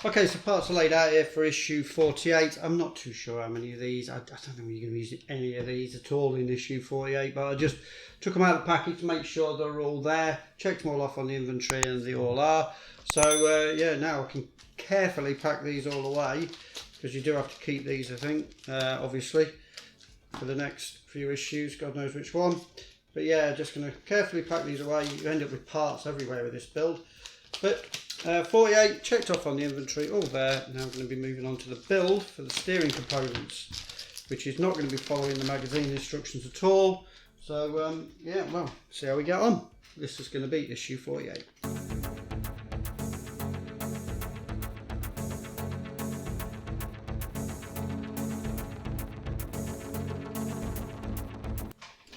Okay, so parts are laid out here for issue 48. I'm not too sure how many of these. I don't think we're going to use any of these at all in issue 48, but I just took them out of the package to make sure they're all there, checked them all off on the inventory, and they all are. So yeah, now I can carefully pack these all away, because you do have to keep these, I think, obviously, for the next few issues, God knows which one. But yeah, just going to carefully pack these away. You end up with parts everywhere with this build. But 48 checked off on the inventory, all there. Now I'm going to be moving on to the build for the steering components, which is not going to be following the magazine instructions at all. So yeah, well, see how we get on. This is going to be issue 48.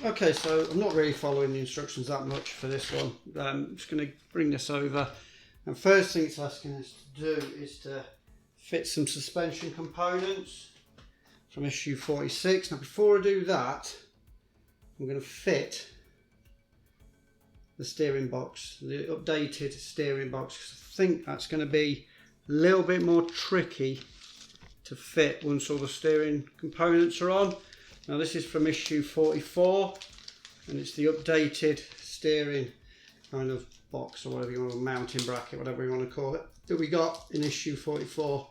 Okay, so I'm not really following the instructions that much for this one. I'm just going to bring this over, and first thing it's asking us to do is to fit some suspension components from issue 46. Now before I do that, I'm going to fit the steering box, the updated steering box, because I think that's going to be a little bit more tricky to fit once all the steering components are on. Now this is from issue 44, and it's the updated steering kind of box, or whatever you want, a mounting bracket, whatever you want to call it, that we got in issue 44.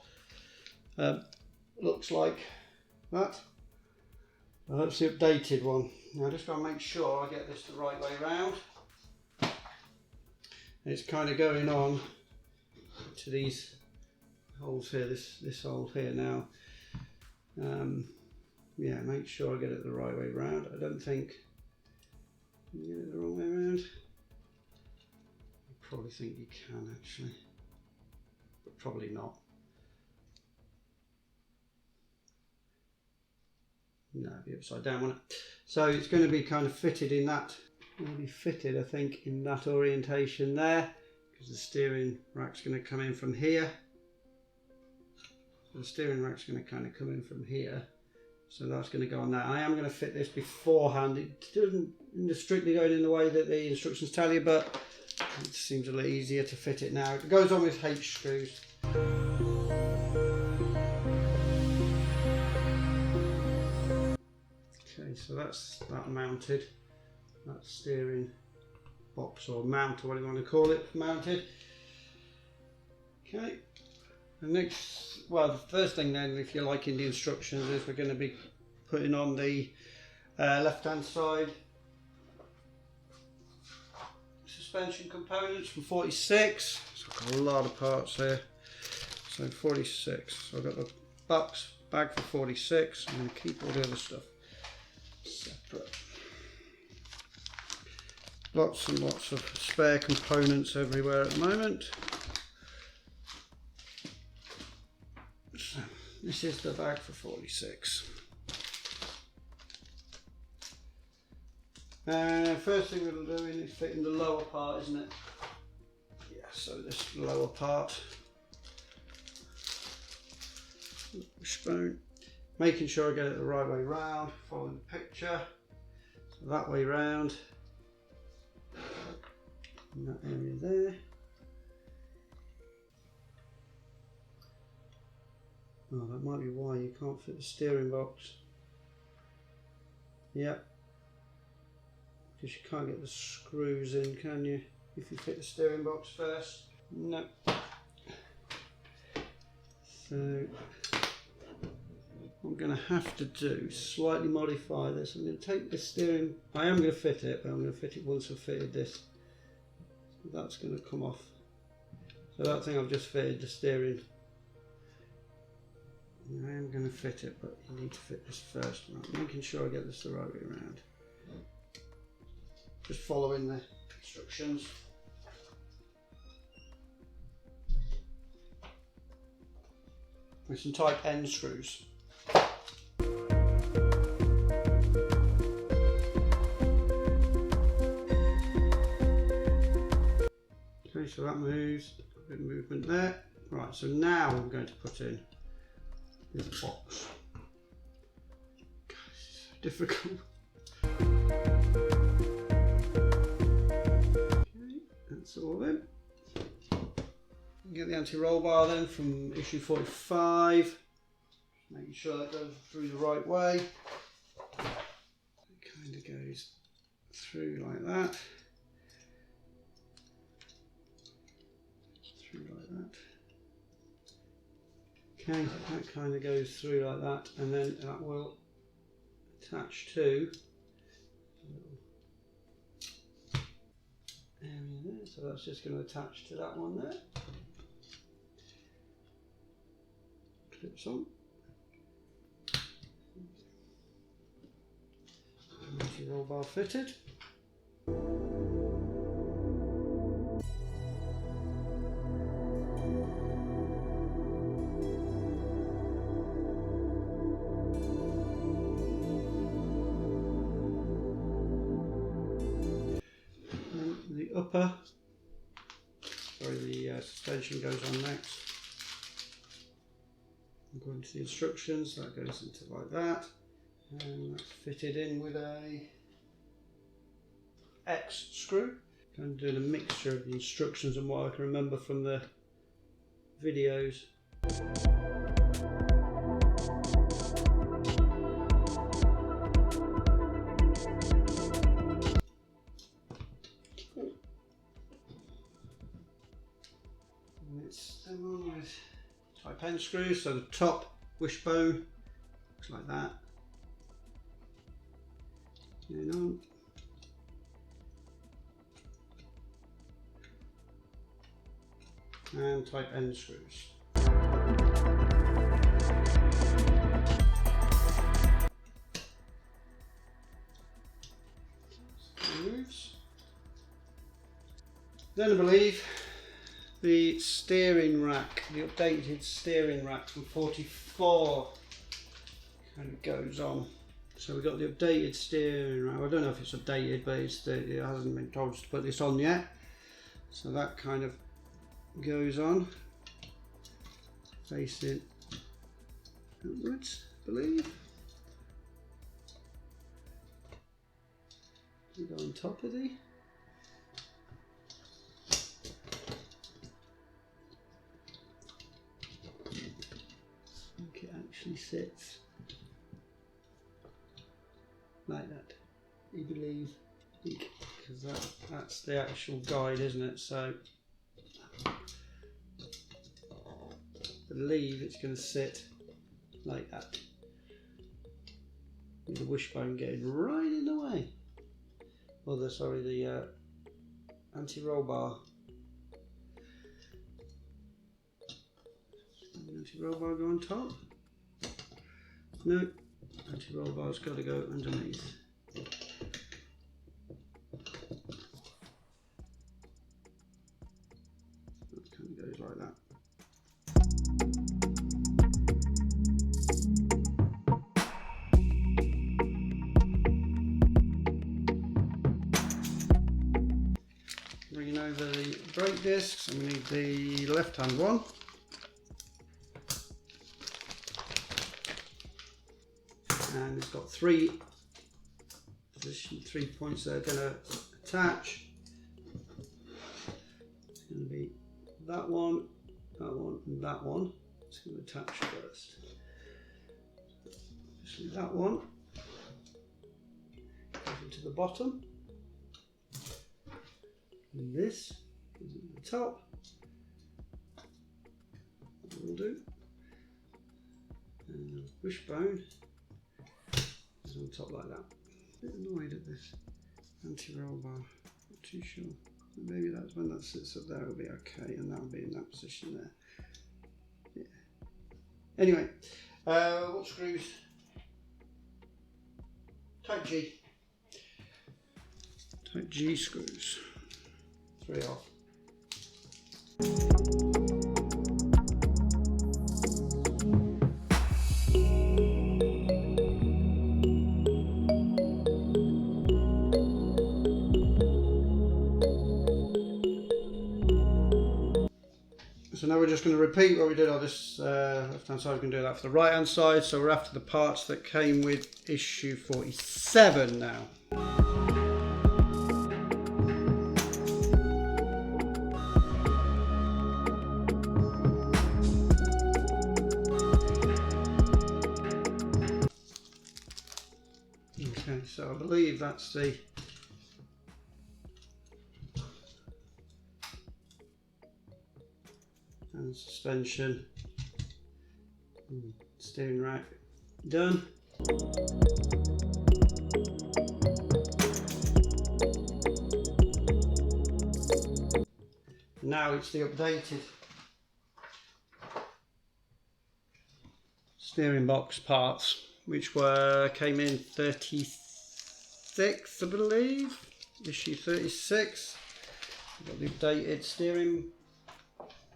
Looks like that. Well, that's the updated one. Now I just got to make sure I get this the right way around. It's kind of going on to these holes here, this hole here now. Yeah, make sure I get it the right way around. I don't think you can get it the wrong way around. I probably think you can actually, but probably not. No, it'd be upside down, won't it? So it's going to be kind of fitted in that. Going to be fitted, I think, in that orientation there, because the steering rack's going to come in from here. So the steering rack's going to kind of come in from here. So that's going to go on that. I am going to fit this beforehand. It doesn't strictly go in the way that the instructions tell you, but it seems a little easier to fit it now. It goes on with H screws. Okay, so that's that mounted. That steering box or mount, or whatever you want to call it, mounted. Okay. The next, well, the first thing then, if you're liking the instructions, is we're going to be putting on the left-hand side suspension components from 46. So I've got a lot of parts here. So 46. So I've got the bag for 46. I'm going to keep all the other stuff separate. Lots and lots of spare components everywhere at the moment. So this is the bag for 46. First thing we're doing is fitting the lower part, isn't it? Yeah, so this lower part. Wishbone. Making sure I get it the right way round, following the picture. So that way round. In that area there. Oh, that might be why you can't fit the steering box. Yep. Because you can't get the screws in, can you? If you fit the steering box first. No. So what I'm going to have to do is slightly modify this. I'm going to take this steering, I am going to fit it, but I'm going to fit it once I've fitted this. So that's going to come off. So that thing I've just fitted the steering. I am going to fit it, but you need to fit this first. I'm making sure I get this the right way around. Just following the instructions. With some type N screws. Okay, so that moves. A bit of movement there. Right, so now I'm going to put in this box. God, this is so difficult. Okay, that's all in. get the anti-roll bar then from issue 45. Making sure that goes through the right way. It kind of goes through like that. Through like that. Okay, that kind of goes through like that, and then that will attach to a little area there. So that's just going to attach to that one there. Clips on. Anti-roll bar fitted. The upper, the suspension goes on next. I'm going to the instructions, that goes into like that, and that's fitted in with a X screw. I'm doing a mixture of the instructions and what I can remember from the videos. Them on with type N screws, so the top wishbone looks like that. Going on. And type N screws. Moves. Then I believe the steering rack, the updated steering rack from 44 kind of goes on. So we've got the updated steering rack. I don't know if it's updated, but it hasn't been told us to put this on yet. So that kind of goes on, facing outwards, I believe. We go on top of the. It actually sits like that, you believe, because that's the actual guide, isn't it? So I believe it's going to sit like that, with the wishbone getting right in the way. Well, the anti-roll bar. Anti-roll bar go on top? No, anti-roll bar's got to go underneath. That kind of goes like that. Bringing over the brake discs, and we need the left-hand one. And it's got three points that are going to attach. It's going to be that one, and that one. It's going to attach first. Obviously that one goes into the bottom, and this goes into the top. That will do. And the wishbone on top like that. A bit annoyed at this anti-roll bar, not too sure. Maybe that's when that sits up there, it'll be okay, and that'll be in that position there. Yeah. Anyway, what screws? Type G. Type G screws. 3 off. So now we're just going to repeat what we did on this left hand side. We're going to do that for the right hand side. So we're after the parts that came with issue 47 now. So I believe that's the and suspension, steering rack done. Now it's the updated steering box parts, which came in 36, I believe, issue 36. We've got the updated steering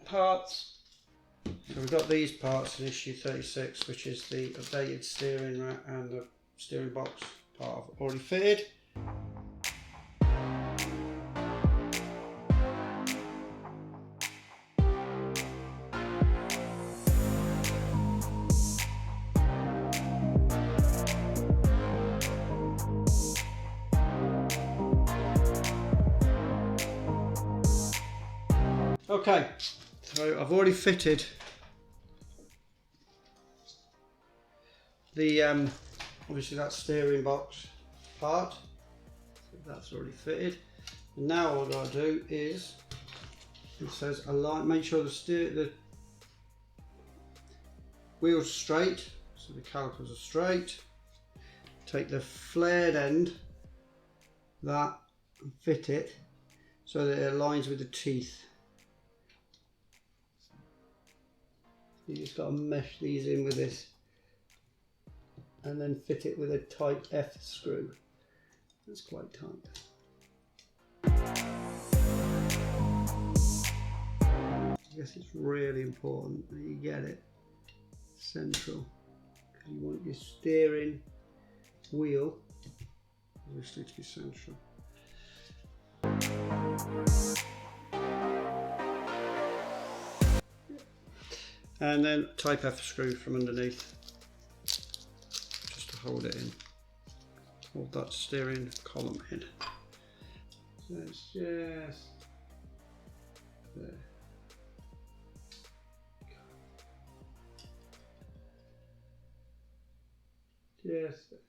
parts. So we've got these parts in issue 36, which is the updated steering rack and the steering box part I've already fitted. Okay, so I've already fitted the obviously that steering box part, so that's already fitted. And now all I do is, it says align, make sure the wheels are straight, so the calipers are straight. Take the flared end, that, and fit it so that it aligns with the teeth. You just got to mesh these in with this and then fit it with a type F screw. That's quite tight. I guess it's really important that you get it central, because you want your steering wheel obviously to be central. And then type F screw from underneath, just to hold it in, hold that steering column in. So it's just there. Just there.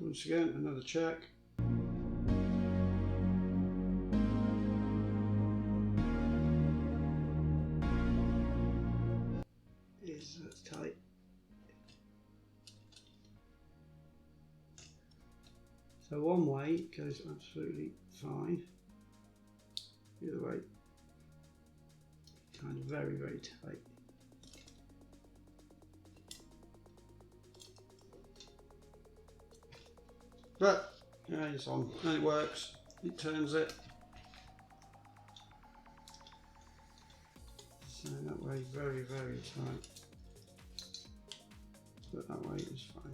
Once again, another check. That's tight. So one way goes absolutely fine, the other way kind of very, very tight. But yeah, it's on and it works. It turns it. So that way very, very tight. But that way is fine.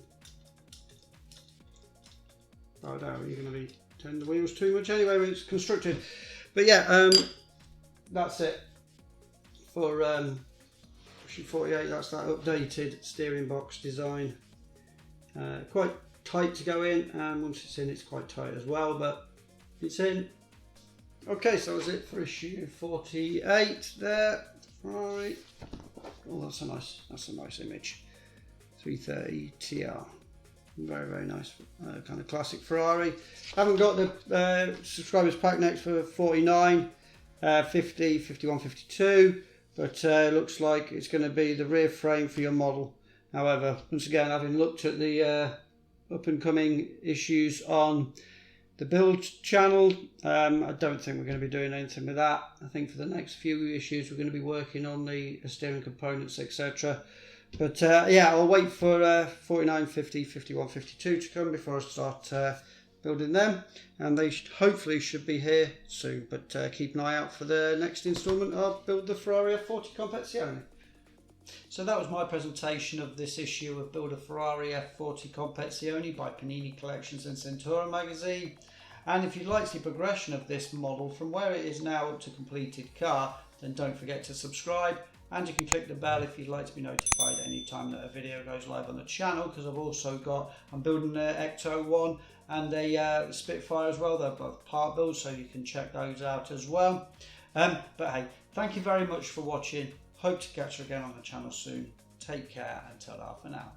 I doubt you're going to be turning the wheels too much anyway when it's constructed. But yeah, that's it for issue 48. That's that updated steering box design. Quite tight to go in, and once it's in, it's quite tight as well. But it's in. Okay, so that's it for issue 48 there. Right. Oh, that's a nice image. 330 TR. Very, very nice, kind of classic Ferrari. Haven't got the subscribers pack next for 49, 50, 51, 52, but looks like it's going to be the rear frame for your model. However, once again, having looked at the up and coming issues on the build channel, I don't think we're going to be doing anything with that. I think for the next few issues we're going to be working on the steering components, etc. But yeah, I'll wait for 49, 50, 51, 52 to come before I start building them, and they hopefully should be here soon. But keep an eye out for the next instalment of Build the Ferrari F40 Competizione. So that was my presentation of this issue of Build a Ferrari F40 Competizione by Panini Collections and Centauro magazine. And if you'd like to see progression of this model from where it is now up to completed car, then don't forget to subscribe, and you can click the bell if you'd like to be notified any time that a video goes live on the channel, because I've also got, I'm building an Ecto 1 and a Spitfire as well. They're both part builds, so you can check those out as well. But hey, thank you very much for watching. Hope to catch you again on the channel soon. Take care and ta-ra for now.